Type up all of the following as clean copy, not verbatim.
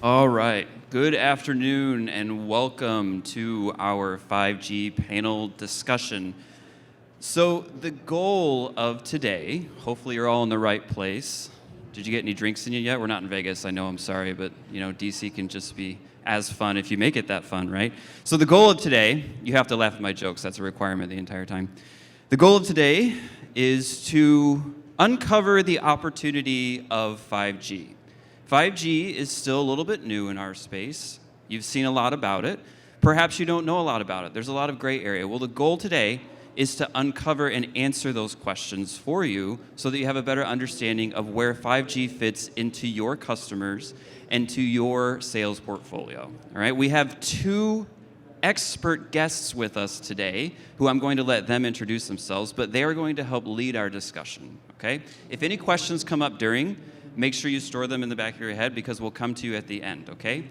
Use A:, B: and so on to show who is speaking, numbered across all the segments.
A: All right. Good afternoon and welcome to our 5G panel discussion. So the goal of today, hopefully you're all in the right place. Did you get any drinks in you yet? We're not in Vegas, I know, I'm sorry, but DC can just be as fun if you make it that fun, right? So the goal of today, you have to laugh at my jokes, that's a requirement the entire time. The goal of today is to uncover the opportunity of 5G. 5G is still a little bit new in our space. You've seen a lot about it. Perhaps you don't know a lot about it. There's a lot of gray area. Well, the goal today is to uncover and answer those questions for you so that you have a better understanding of where 5G fits into your customers and to your sales portfolio. All right, we have two expert guests with us today who I'm going to let them introduce themselves, but they are going to help lead our discussion, okay? If any questions come up during, make sure you store them in the back of your head because we'll come to you at the end, okay?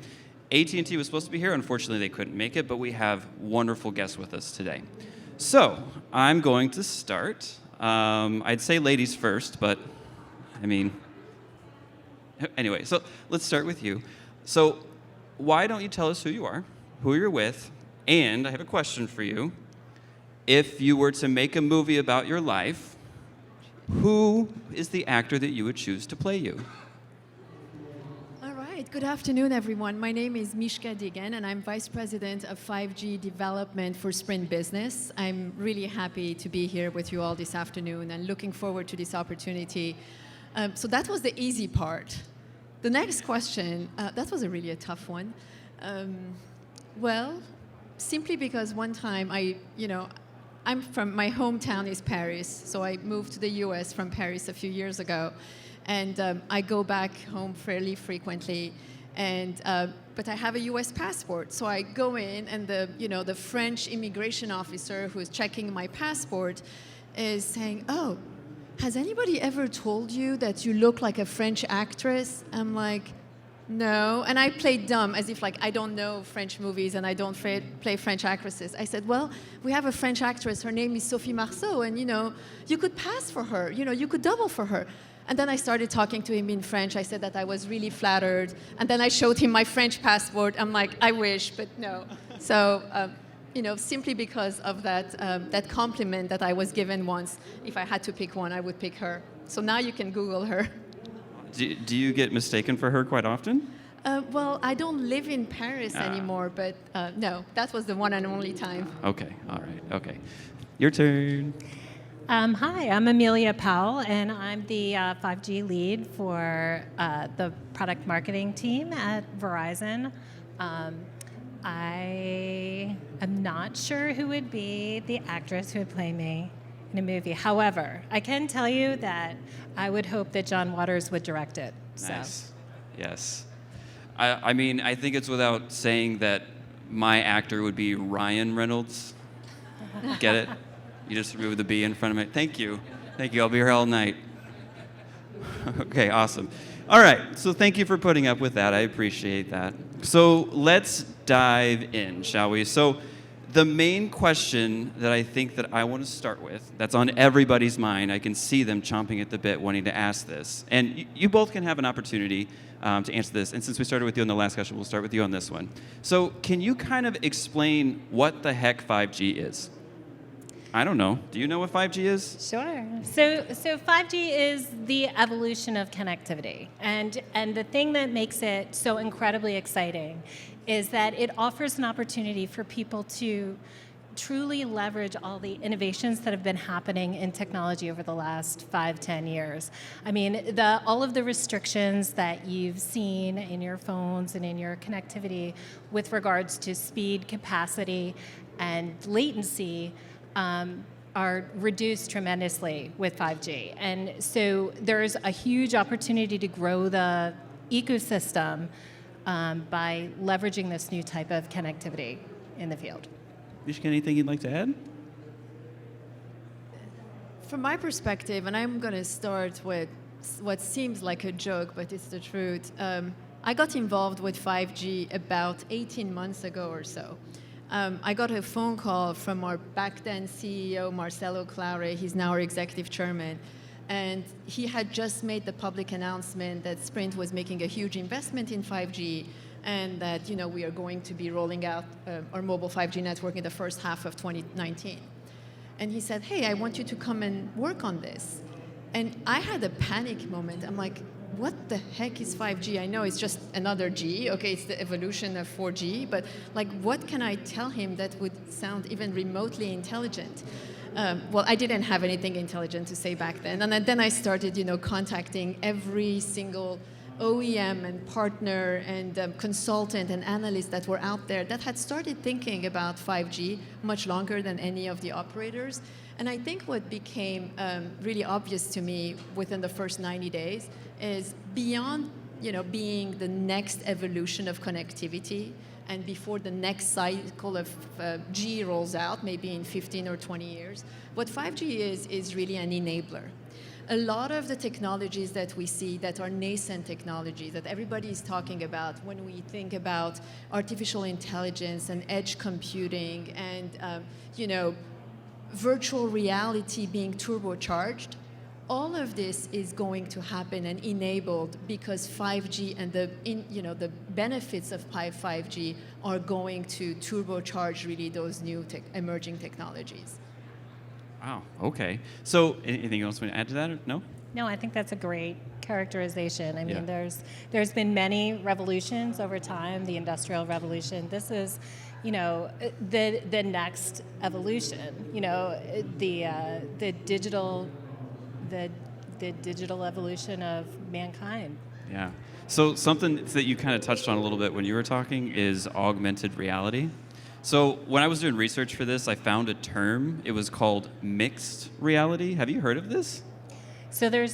A: AT&T was supposed to be here. Unfortunately, they couldn't make it, but we have wonderful guests with us today. So I'm going to start. I'd say ladies first, but anyway, so let's start with you. So why don't you tell us who you are, who you're with, and I have a question for you. If you were to make a movie about your life, who is the actor that you would choose to play you?
B: All right. Good afternoon, everyone. My name is Mishka Dehghan, and I'm Vice President of 5G Development for Sprint Business. I'm really happy to be here with you all this afternoon and looking forward to this opportunity. So that was the easy part. The next question, that was really a tough one. Well, simply because one time my hometown is Paris, so I moved to the US from Paris a few years ago, and I go back home fairly frequently, but I have a US passport, so I go in, and the French immigration officer who is checking my passport is saying, "Oh, has anybody ever told you that you look like a French actress?" I'm like, "No," and I played dumb as if I don't know French movies and I don't play French actresses. I said, "Well, we have a French actress, her name is Sophie Marceau, and you could pass for her, you could double for her." And then I started talking to him in French. I said that I was really flattered, and then I showed him my French passport. I'm like, "I wish, but no." So, simply because of that compliment that I was given once, if I had to pick one, I would pick her. So now you can Google her.
A: Do you get mistaken for her quite often?
B: Well, I don't live in Paris anymore, but no, that was the one and only time.
A: Okay, all right, okay. Your turn.
C: Hi, I'm Amelia Powell, and I'm the 5G lead for the product marketing team at Verizon. I am not sure who would be the actress who would play me in a movie. However, I can tell you that I would hope that John Waters would direct it.
A: Nice. Yes. I think it's without saying that my actor would be Ryan Reynolds. Get it? You just remove the B in front of me. Thank you. Thank you. I'll be here all night. Okay, awesome. All right, so thank you for putting up with that. I appreciate that. So let's dive in, shall we? So the main question that I think that I want to start with, that's on everybody's mind, I can see them chomping at the bit wanting to ask this, and you both can have an opportunity to answer this, and since we started with you on the last question, we'll start with you on this one. So can you kind of explain what the heck 5G is? I don't know. Do you know what 5G is?
C: Sure. So 5G is the evolution of connectivity, and the thing that makes it so incredibly exciting is that it offers an opportunity for people to truly leverage all the innovations that have been happening in technology over the last 5-10 years. I mean, all of the restrictions that you've seen in your phones and in your connectivity with regards to speed, capacity, and latency are reduced tremendously with 5G. And so there's a huge opportunity to grow the ecosystem by leveraging this new type of connectivity in the field.
A: Mishka, anything you'd like to add?
B: From my perspective, and I'm going to start with what seems like a joke, but it's the truth. I got involved with 5G about 18 months ago or so. I got a phone call from our back then CEO, Marcelo Claure. He's now our executive chairman. And he had just made the public announcement that Sprint was making a huge investment in 5G. and that we are going to be rolling out our mobile 5G network in the first half of 2019. And he said, hey, I want you to come and work on this. And I had a panic moment. I'm like, what the heck is 5G? I know it's just another G. Okay, it's the evolution of 4G, but like, what can I tell him that would sound even remotely intelligent? Well, I didn't have anything intelligent to say back then. And then I started, contacting every single OEM and partner and consultant and analyst that were out there that had started thinking about 5G much longer than any of the operators. And I think what became really obvious to me within the first 90 days is beyond being the next evolution of connectivity and before the next cycle of G rolls out, maybe in 15 or 20 years, what 5G is really an enabler. A lot of the technologies that we see that are nascent technologies that everybody is talking about when we think about artificial intelligence and edge computing and virtual reality being turbocharged, all of this is going to happen and enabled because 5G and the benefits of 5G are going to turbocharge really those new emerging technologies.
A: Wow, okay. So anything else you want to add to that? Or no?
C: No, I think that's a great characterization. I mean, there's been many revolutions over time, the Industrial Revolution. This is, the next evolution. The digital evolution of mankind.
A: Yeah. So something that you kind of touched on a little bit when you were talking is augmented reality. So when I was doing research for this, I found a term. It was called mixed reality. Have you heard of this?
C: So do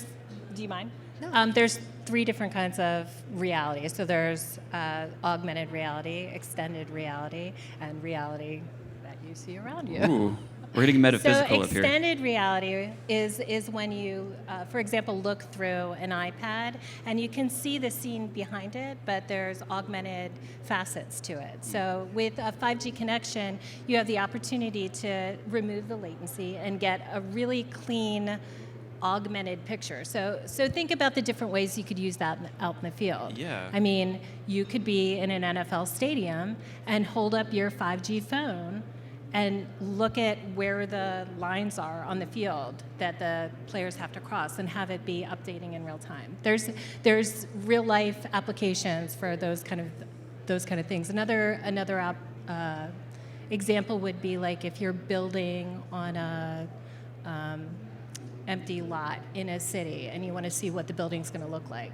C: you mind? No. There's 3 different kinds of reality. So there's augmented reality, extended reality, and reality that you see around you.
A: Ooh, we're getting metaphysical
C: so
A: up here.
C: Extended reality is when you, for example, look through an iPad and you can see the scene behind it, but there's augmented facets to it. So with a 5G connection, you have the opportunity to remove the latency and get a really clean augmented picture. So think about the different ways you could use that out in the field.
A: Yeah.
C: I mean, you could be in an NFL stadium and hold up your 5G phone and look at where the lines are on the field that the players have to cross and have it be updating in real time. There's real life applications for those kind of things. Another example would be like if you're building on a empty lot in a city and you want to see what the building's going to look like.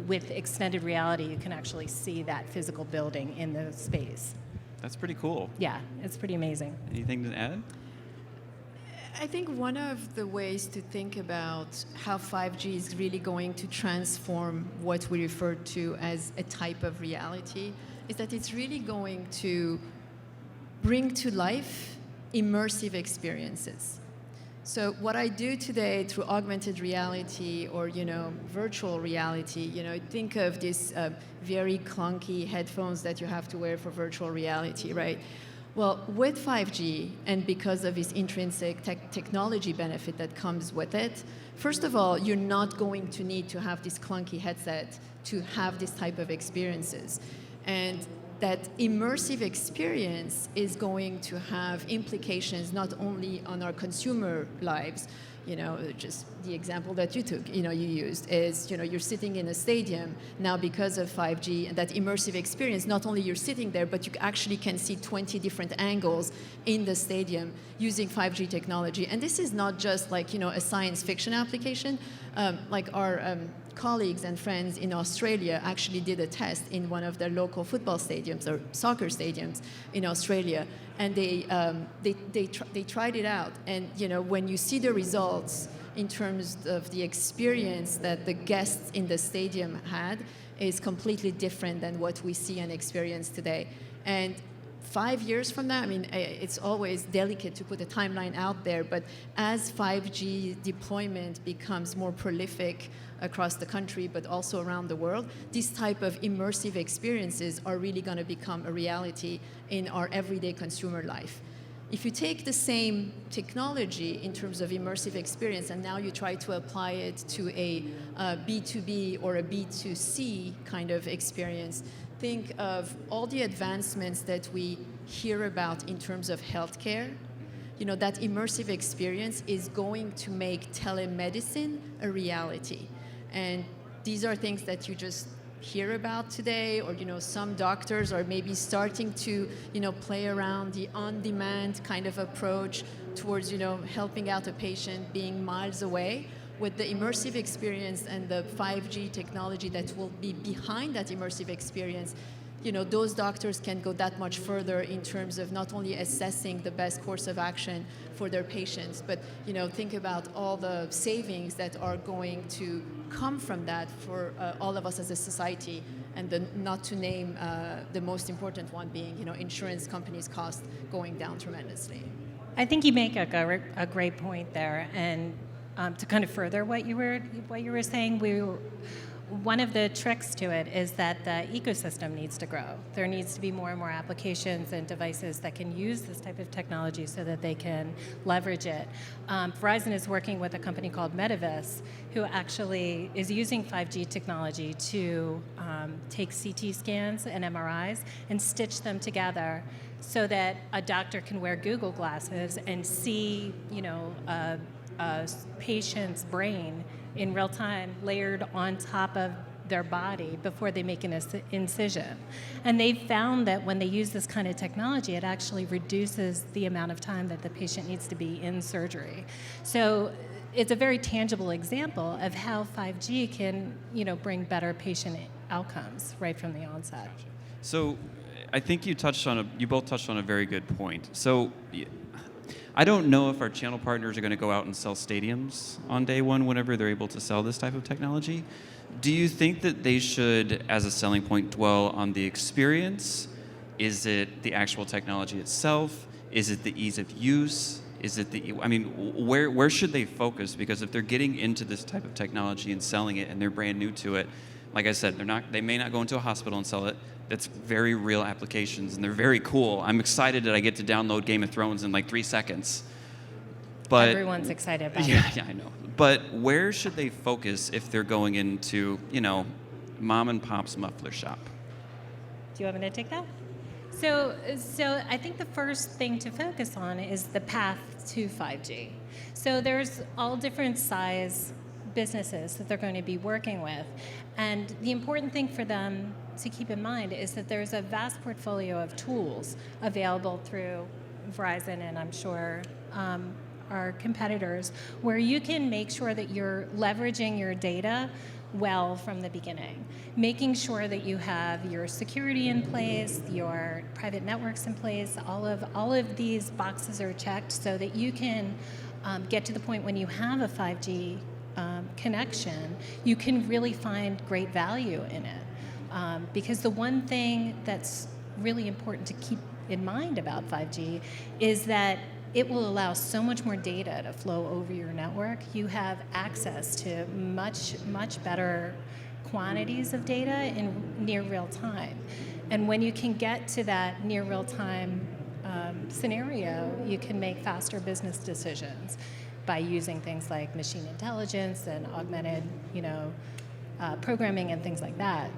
C: With extended reality, you can actually see that physical building in the space.
A: That's pretty cool.
C: Yeah, it's pretty amazing.
A: Anything to add?
B: I think one of the ways to think about how 5G is really going to transform what we refer to as a type of reality is that it's really going to bring to life immersive experiences. So what I do today through augmented reality or virtual reality, think of these very clunky headphones that you have to wear for virtual reality, right? Well, with 5G and because of its intrinsic technology benefit that comes with it, first of all, you're not going to need to have this clunky headset to have this type of experiences. And that immersive experience is going to have implications not only on our consumer lives, just the example that you took, you used is, you're sitting in a stadium now because of 5G and that immersive experience, not only you're sitting there, but you actually can see 20 different angles in the stadium using 5G technology. And this is not just like, a science fiction application, like our colleagues and friends in Australia actually did a test in one of their local football stadiums or soccer stadiums in Australia, and they tried it out. And when you see the results in terms of the experience that the guests in the stadium had, is completely different than what we see and experience today. And 5 years from now, I mean, it's always delicate to put a timeline out there, but as 5G deployment becomes more prolific across the country, but also around the world, these type of immersive experiences are really going to become a reality in our everyday consumer life. If you take the same technology in terms of immersive experience and now you try to apply it to a B2B or a B2C kind of experience, think of all the advancements that we hear about in terms of healthcare, that immersive experience is going to make telemedicine a reality. And these are things that you just hear about today, or some doctors are maybe starting to play around the on-demand kind of approach towards helping out a patient being miles away. With the immersive experience and the 5G technology that will be behind that immersive experience, those doctors can go that much further in terms of not only assessing the best course of action for their patients, but think about all the savings that are going to come from that for all of us as a society, and not to name the most important one being insurance companies' costs going down tremendously.
C: I think you make a great point there, and to kind of further what you were saying, one of the tricks to it is that the ecosystem needs to grow. There needs to be more and more applications and devices that can use this type of technology so that they can leverage it. Verizon is working with a company called Medivis, who actually is using 5G technology to take CT scans and MRIs and stitch them together so that a doctor can wear Google glasses and see, a patient's brain in real time layered on top of their body before they make an incision. And they've found that when they use this kind of technology, it actually reduces the amount of time that the patient needs to be in surgery. So it's a very tangible example of how 5G can, bring better patient outcomes right from the onset.
A: So I think you both touched on a very good point. So I don't know if our channel partners are going to go out and sell stadiums on day one whenever they're able to sell this type of technology. Do you think that they should, as a selling point, dwell on the experience? Is it the actual technology itself? Is it the ease of use? Is it where should they focus? Because if they're getting into this type of technology and selling it and they're brand new to it, like I said, they may not go into a hospital and sell it. That's very real applications, and they're very cool. I'm excited that I get to download Game of Thrones in like 3 seconds. But
C: everyone's excited about it.
A: Yeah, I know. But where should they focus if they're going into, mom and pop's muffler shop?
C: Do you want me to take that? So I think the first thing to focus on is the path to 5G. So there's all different size businesses that they're going to be working with. And the important thing for them to keep in mind is that there's a vast portfolio of tools available through Verizon and I'm sure our competitors, where you can make sure that you're leveraging your data well from the beginning, making sure that you have your security in place, your private networks in place, all of these boxes are checked so that you can get to the point when you have a 5G connection, you can really find great value in it. Because the one thing that's really important to keep in mind about 5G is that it will allow so much more data to flow over your network. You have access to much, much better quantities of data in near real time. And when you can get to that near real time scenario, you can make faster business decisions by using things like machine intelligence and augmented, programming and things like that.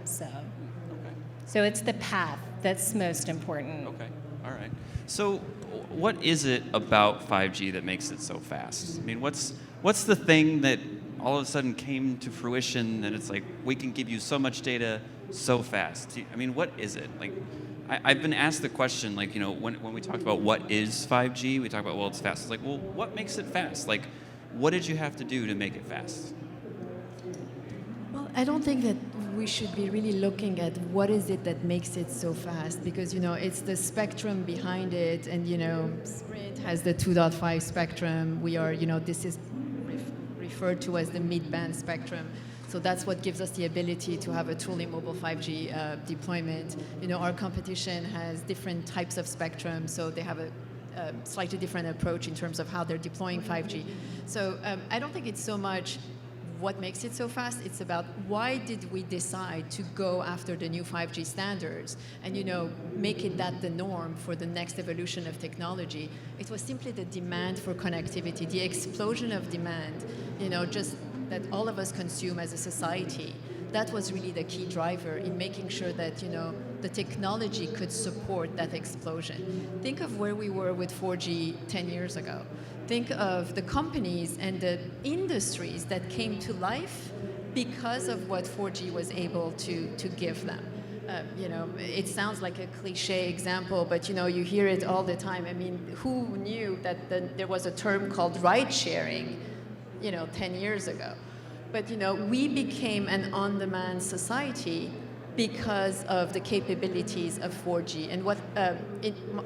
C: So it's the path that's most important.
A: Okay, all right. So what is it about 5G that makes it so fast? I mean, what's the thing that all of a sudden came to fruition that it's like, we can give you so much data so fast? I mean, what is it? Like, I've been asked the question, like, when we talked about what is 5G, we talk about, well, it's fast. It's like, well, what makes it fast? Like, what did you have to do to make it fast?
B: Well, I don't think that we should be really looking at what is it that makes it so fast, because it's the spectrum behind it, and Sprint has the 2.5 spectrum. We are, this is referred to as the mid-band spectrum. So that's what gives us the ability to have a truly mobile 5G deployment. Our competition has different types of spectrum, so they have a slightly different approach in terms of how they're deploying 5G. So I don't think it's so much what makes it so fast. It's about why did we decide to go after the new 5G standards and make it that the norm for the next evolution of technology. It was simply the demand for connectivity, the explosion of demand, just that all of us consume as a society. That was really the key driver in making sure that the the technology could support that explosion. Think of where we were with 4G 10 years ago. Think of the companies and the industries that came to life because of what 4G was able to give them. It sounds like a cliche example, but you hear it all the time. I mean, who knew that there was a term called ride sharing, 10 years ago? But we became an on-demand society because of the capabilities of 4G. And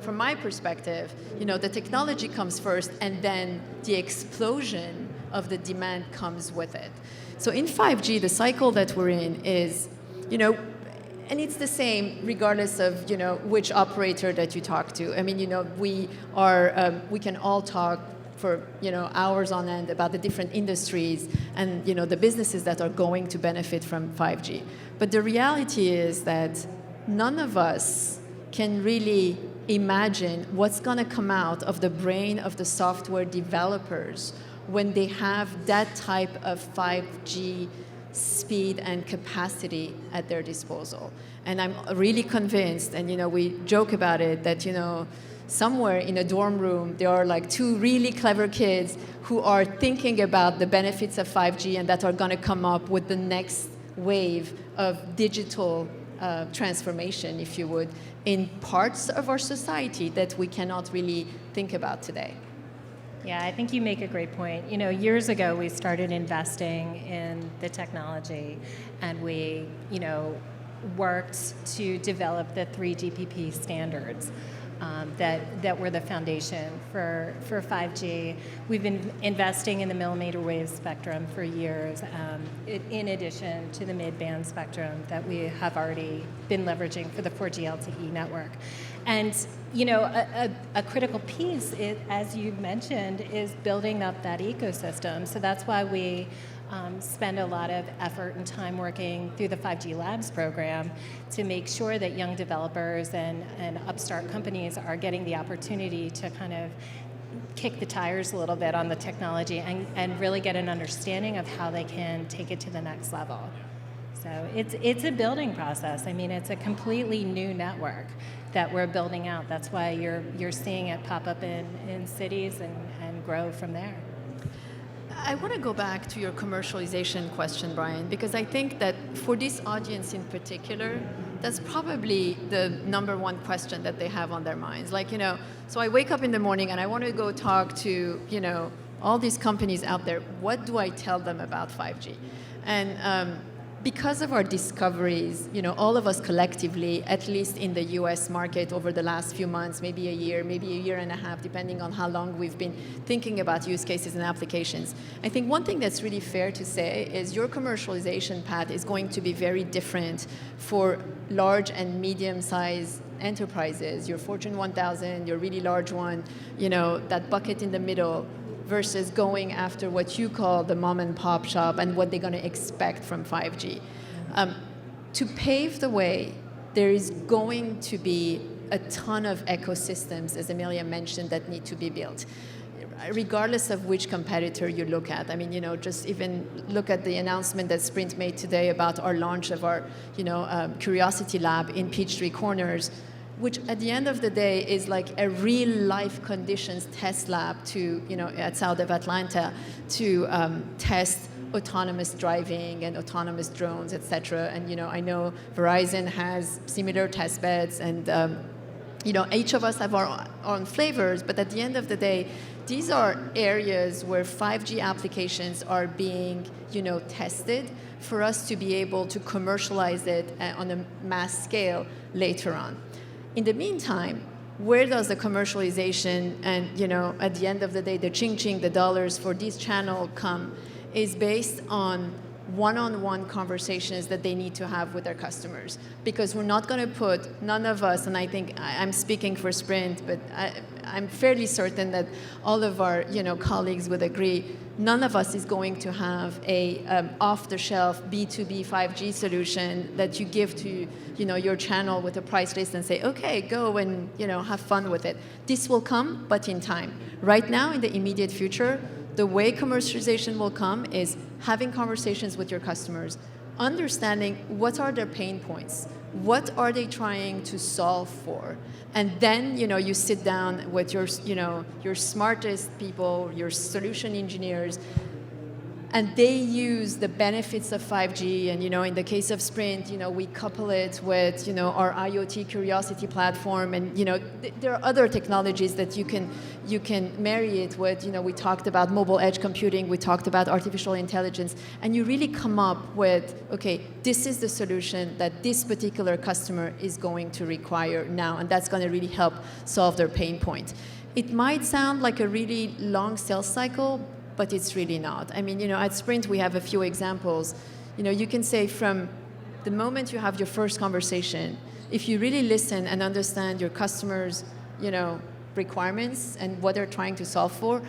B: from my perspective, the technology comes first, and then the explosion of the demand comes with it. So in 5G, the cycle that we're in is, and it's the same regardless of which operator that you talk to. I mean, we can all talk for hours on end about the different industries and the businesses that are going to benefit from 5G. But the reality is that none of us can really imagine what's going to come out of the brain of the software developers when they have that type of 5G speed and capacity at their disposal. And I'm really convinced, and we joke about it, that somewhere in a dorm room there are like two really clever kids who are thinking about the benefits of 5G and that are going to come up with the next wave of digital transformation, if you would, in parts of our society that we cannot really think about today.
C: Yeah, I think you make a great point. Years ago we started investing in the technology, and we, worked to develop the 3GPP standards that were the foundation for 5G. We've been investing in the millimeter wave spectrum for years, in addition to the mid-band spectrum that we have already been leveraging for the 4G LTE network. And a critical piece, as you mentioned, is building up that ecosystem. So that's why we spend a lot of effort and time working through the 5G Labs program to make sure that young developers and upstart companies are getting the opportunity to kind of kick the tires a little bit on the technology and really get an understanding of how they can take it to the next level. So it's a building process. I mean, it's a completely new network that we're building out. That's why you're seeing it pop up in cities and grow from there.
B: I want to go back to your commercialization question, Brian, because I think that for this audience in particular, that's probably the number one question that they have on their minds. Like, so I wake up in the morning and I want to go talk to, all these companies out there. What do I tell them about 5G? And because of our discoveries, all of us collectively, at least in the US market over the last few months, maybe a year and a half, depending on how long we've been thinking about use cases and applications. I think one thing that's really fair to say is your commercialization path is going to be very different for large and medium-sized enterprises, your Fortune 1000, your really large one, that bucket in the middle, versus going after what you call the mom and pop shop and what they're going to expect from 5G. To pave the way, there is going to be a ton of ecosystems, as Amelia mentioned, that need to be built, regardless of which competitor you look at. I mean, just even look at the announcement that Sprint made today about our launch of our, Curiosity Lab in Peachtree Corners, which at the end of the day is like a real life conditions test lab at south of Atlanta to test autonomous driving and autonomous drones, et cetera. And I know Verizon has similar test beds, and each of us have our own flavors, but at the end of the day, these are areas where 5G applications are being tested for us to be able to commercialize it on a mass scale later on. In the meantime, where does the commercialization and, at the end of the day, the ching-ching, the dollars for this channel come is based on one-on-one conversations that they need to have with their customers. Because we're not going to put, none of us, and I think I'm speaking for Sprint, but I'm fairly certain that all of our colleagues would agree, none of us is going to have a off-the-shelf B2B 5G solution that you give to your channel with a price list and say, okay, go and have fun with it. This will come, but in time. Right now, in the immediate future, the way commercialization will come is having conversations with your customers, understanding what are their pain points, what are they trying to solve for, and then you sit down with your smartest people, your solution engineers, and they use the benefits of 5G. And in the case of Sprint, we couple it with our IoT Curiosity platform, and there are other technologies that you can marry it with. We talked about mobile edge computing, we talked about artificial intelligence, and you really come up with, okay, this is the solution that this particular customer is going to require now, and that's going to really help solve their pain point. It might sound like a really long sales cycle, but it's really not. I mean, at Sprint, we have a few examples. You can say from the moment you have your first conversation, if you really listen and understand your customers' requirements and what they're trying to solve for,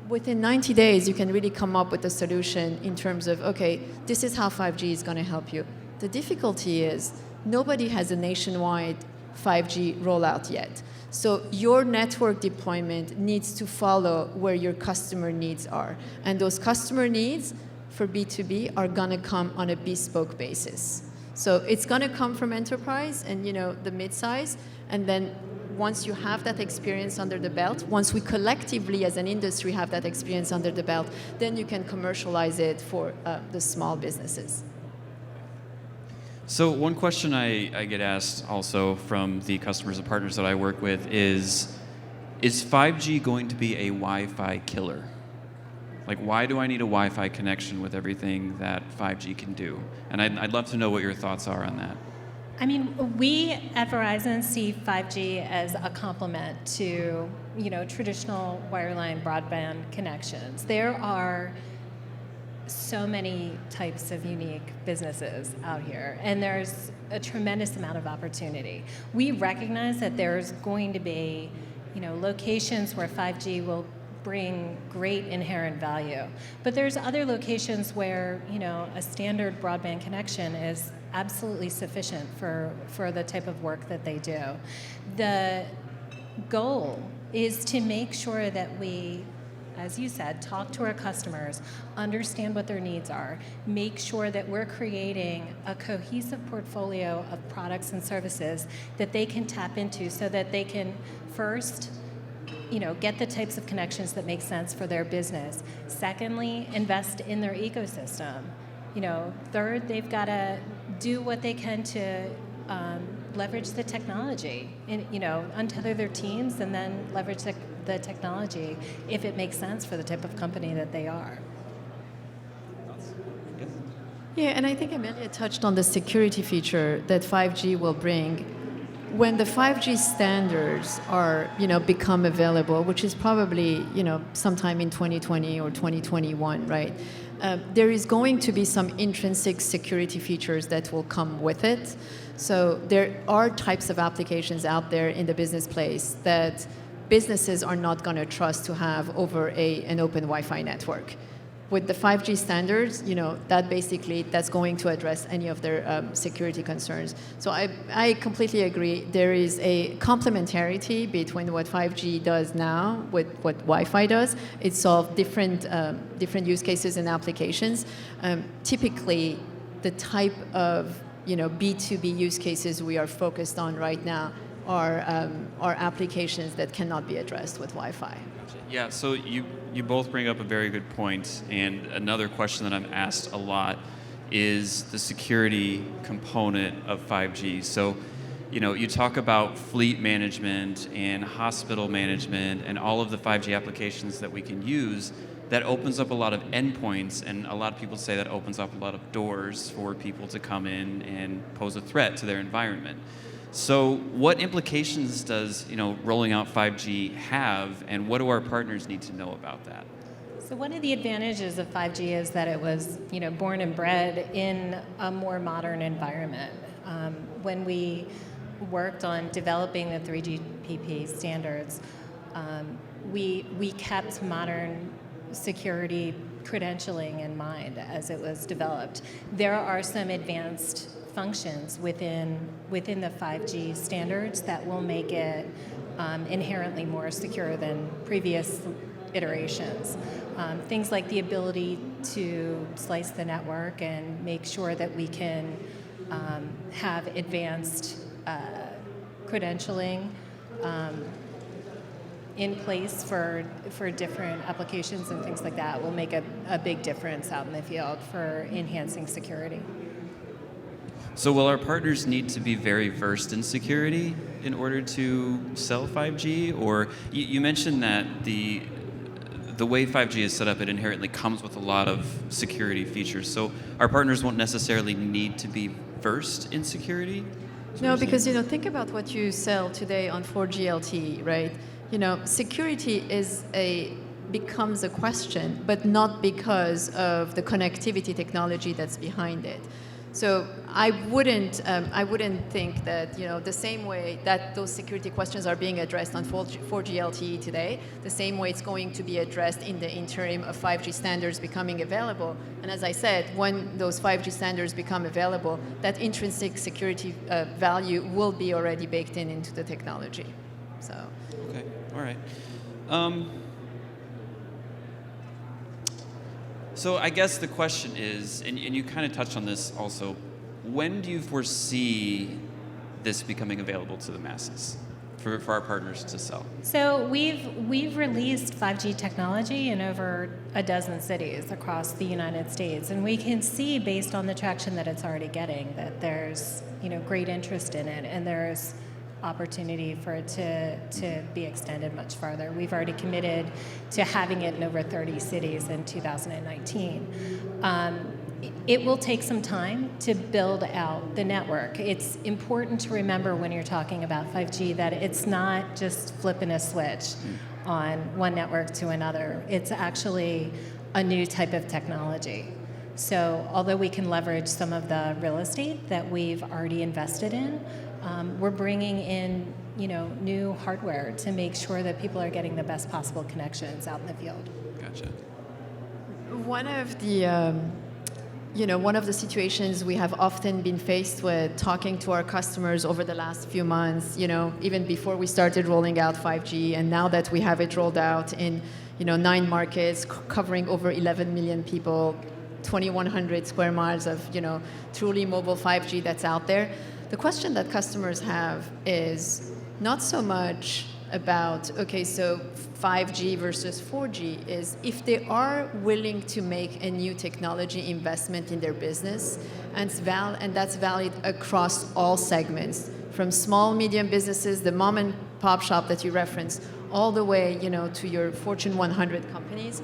B: within 90 days, you can really come up with a solution in terms of, okay, this is how 5G is going to help you. The difficulty is nobody has a nationwide 5G rollout yet. So your network deployment needs to follow where your customer needs are. And those customer needs for B2B are going to come on a bespoke basis. So it's going to come from enterprise and the mid-size, and then once you have that experience under the belt, once we collectively as an industry have that experience under the belt, then you can commercialize it for the small businesses.
A: So one question I get asked also from the customers and partners that I work with is 5G going to be a Wi-Fi killer? Like, why do I need a Wi-Fi connection with everything that 5G can do? And I'd love to know what your thoughts are on that.
C: I mean, we at Verizon see 5G as a complement to, traditional wireline broadband connections. There are so many types of unique businesses out here, and there's a tremendous amount of opportunity. We recognize that there's going to be, locations where 5G will bring great inherent value, but there's other locations where, a standard broadband connection is absolutely sufficient for the type of work that they do. The goal is to make sure that we, as you said, talk to our customers, understand what their needs are, make sure that we're creating a cohesive portfolio of products and services that they can tap into so that they can first, get the types of connections that make sense for their business. Secondly, invest in their ecosystem. Third, they've got to do what they can to leverage the technology, and, untether their teams and then leverage the technology if it makes sense for the type of company that they are.
B: Yeah, and I think Amelia touched on the security feature that 5G will bring. When the 5G standards are, become available, which is probably, sometime in 2020 or 2021, right? There is going to be some intrinsic security features that will come with it. So there are types of applications out there in the business place that businesses are not going to trust to have over an open Wi-Fi network. With the 5G standards, that's going to address any of their security concerns. So I completely agree. There is a complementarity between what 5G does now with what Wi-Fi does. It solves different use cases and applications. Typically, the type of B2B use cases we are focused on right now are applications that cannot be addressed with Wi-Fi.
A: Yeah, so you both bring up a very good point, and another question that I'm asked a lot is the security component of 5G. So, you talk about fleet management and hospital management and all of the 5G applications that we can use. That opens up a lot of endpoints, and a lot of people say that opens up a lot of doors for people to come in and pose a threat to their environment. So what implications does, rolling out 5G have, and what do our partners need to know about that?
C: So one of the advantages of 5G is that it was, born and bred in a more modern environment. When we worked on developing the 3GPP standards, we kept modern security credentialing in mind as it was developed. There are some advanced functions within the 5G standards that will make it inherently more secure than previous iterations. Things like the ability to slice the network and make sure that we can have advanced credentialing in place for different applications and things like that will make a big difference out in the field for enhancing security.
A: So will our partners need to be very versed in security in order to sell 5G? Or you mentioned that the way 5G is set up, it inherently comes with a lot of security features. So our partners won't necessarily need to be versed in security?
B: No, because think about what you sell today on 4G LTE, right? Security becomes a question, but not because of the connectivity technology that's behind it. So I wouldn't think that the same way that those security questions are being addressed on 4G LTE today, the same way it's going to be addressed in the interim of 5G standards becoming available. And as I said, when those 5G standards become available, that intrinsic security value will be already baked into the technology. So.
A: Okay. All right. So I guess the question is, and you kind of touched on this also, when do you foresee this becoming available to the masses for our partners to sell?
C: So we've released 5G technology in over a dozen cities across the United States, and we can see based on the traction that it's already getting that there's great interest in it, and there's opportunity for it to be extended much farther. We've already committed to having it in over 30 cities in 2019. It will take some time to build out the network. It's important to remember when you're talking about 5G that it's not just flipping a switch on one network to another. It's actually a new type of technology. So although we can leverage some of the real estate that we've already invested in, we're bringing in new hardware to make sure that people are getting the best possible connections out in the field.
A: Gotcha.
B: One of the situations we have often been faced with talking to our customers over the last few months, even before we started rolling out 5G, and now that we have it rolled out in 9 markets covering over 11 million people, 2,100 square miles of truly mobile 5G that's out there. The question that customers have is not so much about, okay, so 5G versus 4G, is if they are willing to make a new technology investment in their business, and that's valid across all segments, from small, medium businesses, the mom and pop shop that you referenced, all the way to your Fortune 100 companies,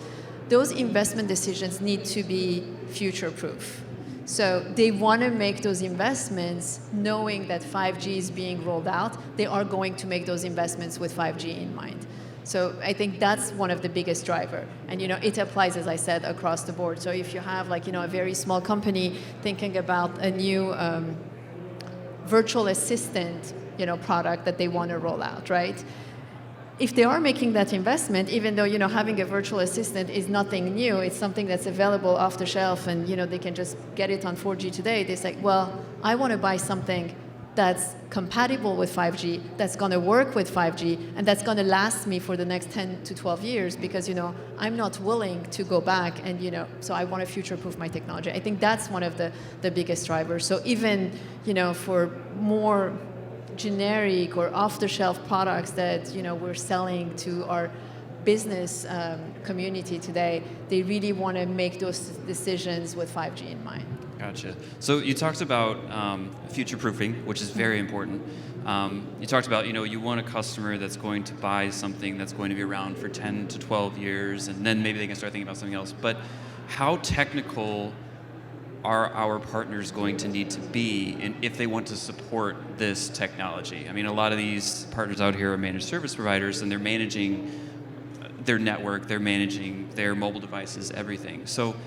B: those investment decisions need to be future-proof. So they want to make those investments knowing that 5G is being rolled out. They are going to make those investments with 5G in mind. So I think that's one of the biggest driver. And it applies, as I said, across the board. So if you have a very small company thinking about a new virtual assistant product that they want to roll out, right? If they are making that investment, even though having a virtual assistant is nothing new, it's something that's available off the shelf, and they can just get it on 4G today. They say, well, I want to buy something that's compatible with 5G, that's going to work with 5G, and that's going to last me for the next 10 to 12 years because I'm not willing to go back, and so I want to future-proof my technology. I think that's one of the biggest drivers. So even for more generic or off-the-shelf products that we're selling to our business community today, they really want to make those decisions with 5G in mind.
A: Gotcha. So you talked about future-proofing, which is very important. You talked about you want a customer that's going to buy something that's going to be around for 10 to 12 years, and then maybe they can start thinking about something else. But how technical are our partners going to need to be if they want to support this technology? I mean, a lot of these partners out here are managed service providers, and they're managing their network, they're managing their mobile devices, everything. So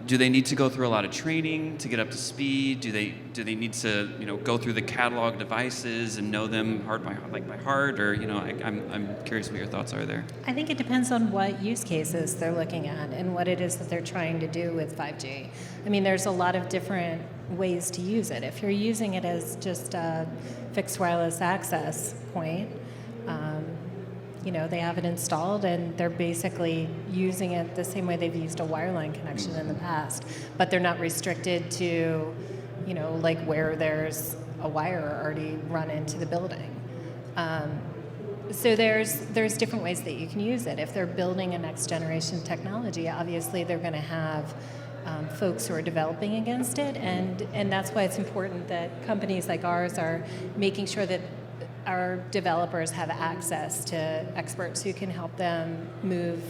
A: do they need to go through a lot of training to get up to speed? Do they need to go through the catalog devices and know them by heart? Or I'm curious what your thoughts are there.
C: I think it depends on what use cases they're looking at and what it is that they're trying to do with 5G. I mean, there's a lot of different ways to use it. If you're using it as just a fixed wireless access point, they have it installed and they're basically using it the same way they've used a wireline connection in the past, but they're not restricted to, like where there's a wire already run into the building. So there's different ways that you can use it. If they're building a next generation technology, obviously they're going to have folks who are developing against it, and that's why it's important that companies like ours are making sure that our developers have access to experts who can help them move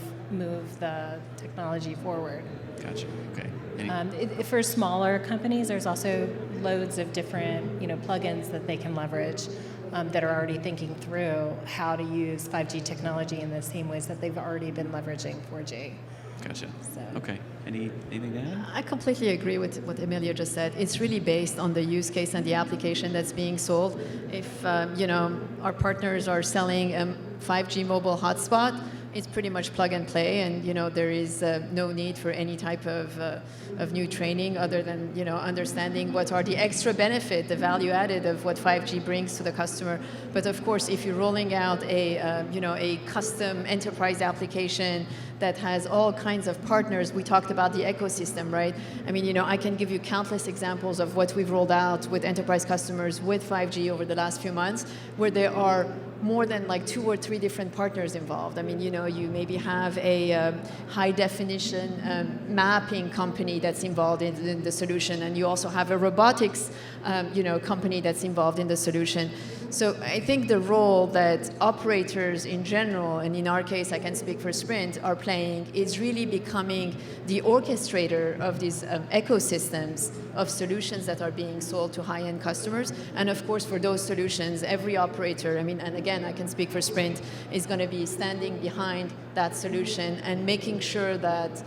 C: the technology forward.
A: Gotcha. Okay.
C: For smaller companies, there's also loads of different plugins that they can leverage that are already thinking through how to use 5G technology in the same ways that they've already been leveraging 4G.
A: Gotcha. So. Okay. Anything to add?
B: I completely agree with what Amelia just said. It's really based on the use case and the application that's being sold. If our partners are selling a 5G mobile hotspot, it's pretty much plug and play, and there is no need for any type of new training other than understanding what are the extra benefit, the value added of what 5G brings to the customer. But of course, if you're rolling out a custom enterprise application that has all kinds of partners, we talked about the ecosystem, right? I mean, I can give you countless examples of what we've rolled out with enterprise customers with 5G over the last few months, where there are more than like 2 or 3 different partners involved. I mean, you maybe have a high definition mapping company that's involved in the solution, and you also have a robotics company that's involved in the solution. So I think the role that operators in general, and in our case, I can speak for Sprint, are playing is really becoming the orchestrator of these ecosystems of solutions that are being sold to high-end customers. And of course, for those solutions, every operator, and again, I can speak for Sprint, is going to be standing behind that solution and making sure that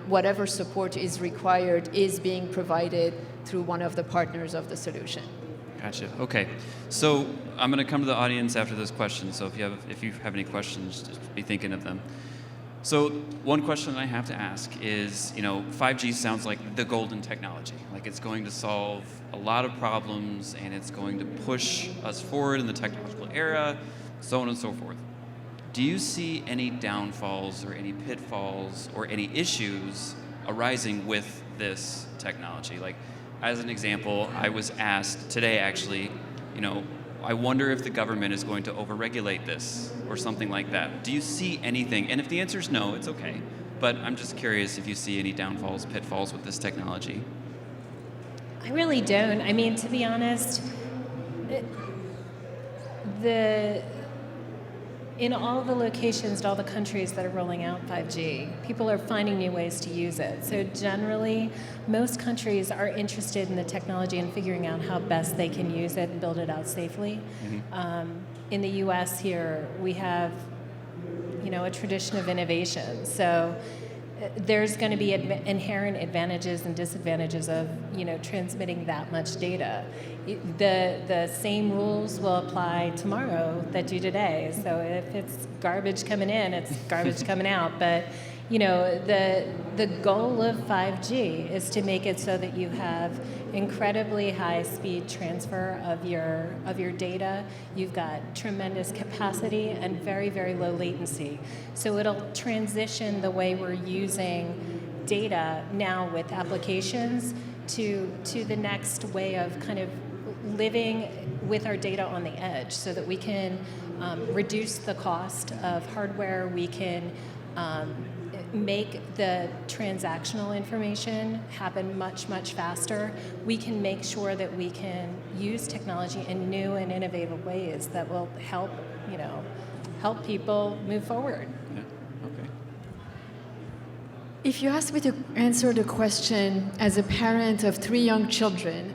B: whatever support is required is being provided through one of the partners of the solution.
A: Gotcha. Okay. So I'm going to come to the audience after this question. So if you have any questions, just be thinking of them. So one question I have to ask is, 5G sounds like the golden technology. Like it's going to solve a lot of problems and it's going to push us forward in the technological era, so on and so forth. Do you see any downfalls or any pitfalls or any issues arising with this technology? Like, as an example, I was asked today, actually, I wonder if the government is going to overregulate this or something like that. Do you see anything? And if the answer is no, it's okay. But I'm just curious if you see any downfalls, pitfalls with this technology.
C: I really don't. I mean, to be honest, in all the locations, all the countries that are rolling out 5G, people are finding new ways to use it. So generally, most countries are interested in the technology and figuring out how best they can use it and build it out safely. Mm-hmm. In the U.S. here, we have, a tradition of innovation. So there's going to be inherent advantages and disadvantages of, transmitting that much data. The same rules will apply tomorrow that do today. So if it's garbage coming in, it's garbage coming out. But the goal of 5G is to make it so that you have incredibly high speed transfer of your data. You've got tremendous capacity and very, very low latency. So it'll transition the way we're using data now with applications to the next way of kind of living with our data on the edge, so that we can reduce the cost of hardware. We can make the transactional information happen much, much faster. We can make sure that we can use technology in new and innovative ways that will help people move forward.
A: Yeah. Okay.
B: If you ask me to answer the question as a parent of 3 young children,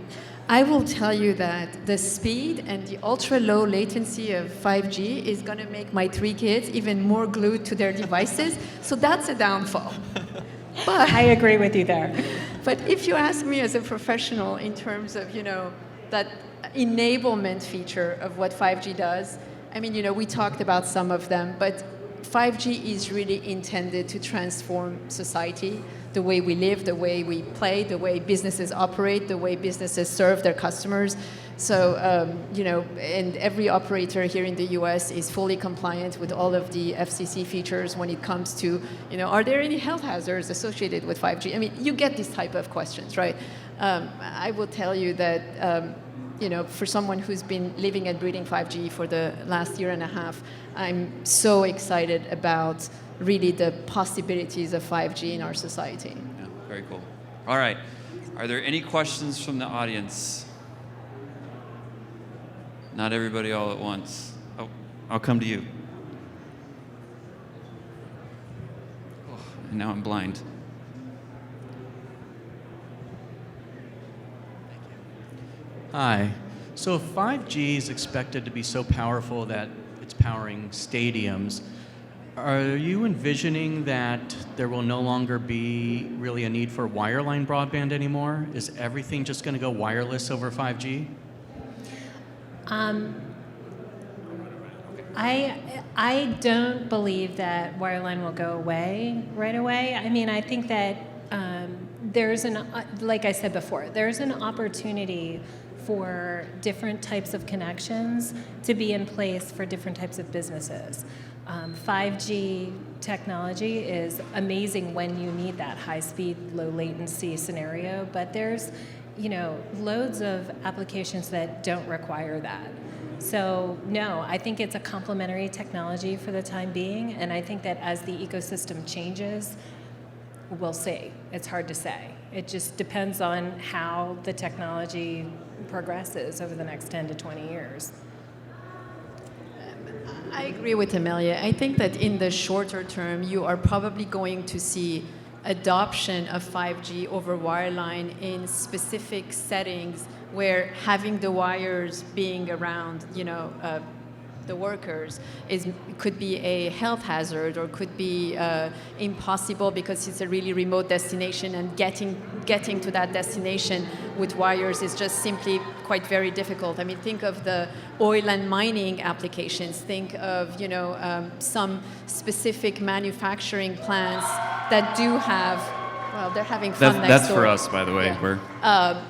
B: I will tell you that the speed and the ultra-low latency of 5G is going to make my 3 kids even more glued to their devices, so that's a downfall. But
C: I agree with you there.
B: But if you ask me as a professional in terms of, that enablement feature of what 5G does, I mean, we talked about some of them, but 5G is really intended to transform society, the way we live, the way we play, the way businesses operate, the way businesses serve their customers. So, and every operator here in the US is fully compliant with all of the FCC features when it comes to, are there any health hazards associated with 5G? I mean, you get these type of questions, right? I will tell you that, for someone who's been living and breathing 5G for the last year and a half, I'm so excited about really the possibilities of 5G in our society.
A: Yeah, very cool. All right. Are there any questions from the audience? Not everybody all at once. Oh, I'll come to you. Oh, and now I'm blind.
D: Hi. So if 5G is expected to be so powerful that it's powering stadiums, are you envisioning that there will no longer be really a need for wireline broadband anymore? Is everything just going to go wireless over 5G?
C: I don't believe that wireline will go away right away. I mean, I think that like I said before, there's an opportunity for different types of connections to be in place for different types of businesses. 5G technology is amazing when you need that high-speed, low-latency scenario, but there's, loads of applications that don't require that. So no, I think it's a complementary technology for the time being, and I think that as the ecosystem changes, we'll see. It's hard to say. It just depends on how the technology progresses over the next 10 to 20 years.
B: I agree with Amelia. I think that in the shorter term, you are probably going to see adoption of 5G over wireline in specific settings where having the wires being around, the workers could be a health hazard or could be impossible because it's a really remote destination, and getting to that destination with wires is just simply quite very difficult. I mean, think of the oil and mining applications. Think of some specific manufacturing plants that do have. Well, they're having fun next door.
A: That's for us, by the way.
B: Yeah.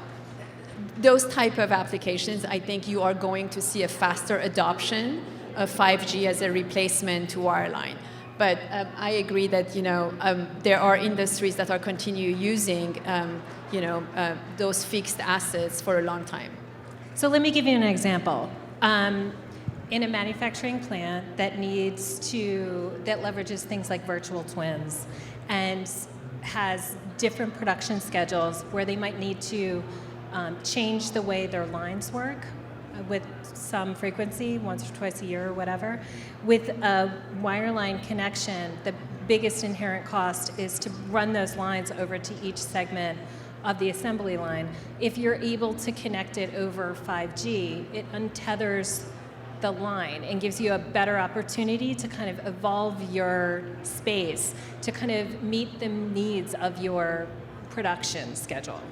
B: Those type of applications, I think you are going to see a faster adoption of 5G as a replacement to wireline. But I agree that there are industries that are continue using those fixed assets for a long time.
C: So let me give you an example. In a manufacturing plant that leverages things like virtual twins and has different production schedules where they might need to change the way their lines work with some frequency, once or twice a year or whatever. With a wireline connection, the biggest inherent cost is to run those lines over to each segment of the assembly line. If you're able to connect it over 5G, it untethers the line and gives you a better opportunity to kind of evolve your space to kind of meet the needs of your production schedule.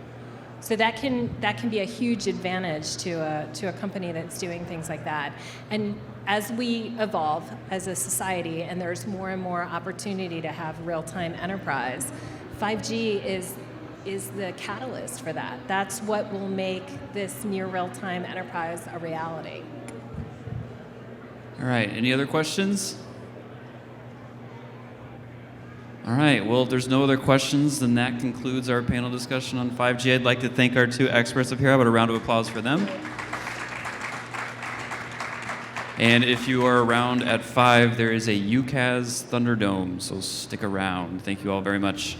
C: So that can be a huge advantage to a company that's doing things like that. And as we evolve as a society and there's more and more opportunity to have real-time enterprise, 5G is the catalyst for that. That's what will make this near real-time enterprise a reality.
A: All right, any other questions? All right, well, if there's no other questions, then that concludes our panel discussion on 5G. I'd like to thank our two experts up here. How about a round of applause for them? And if you are around at 5, there is a UCAS Thunderdome, so stick around. Thank you all very much.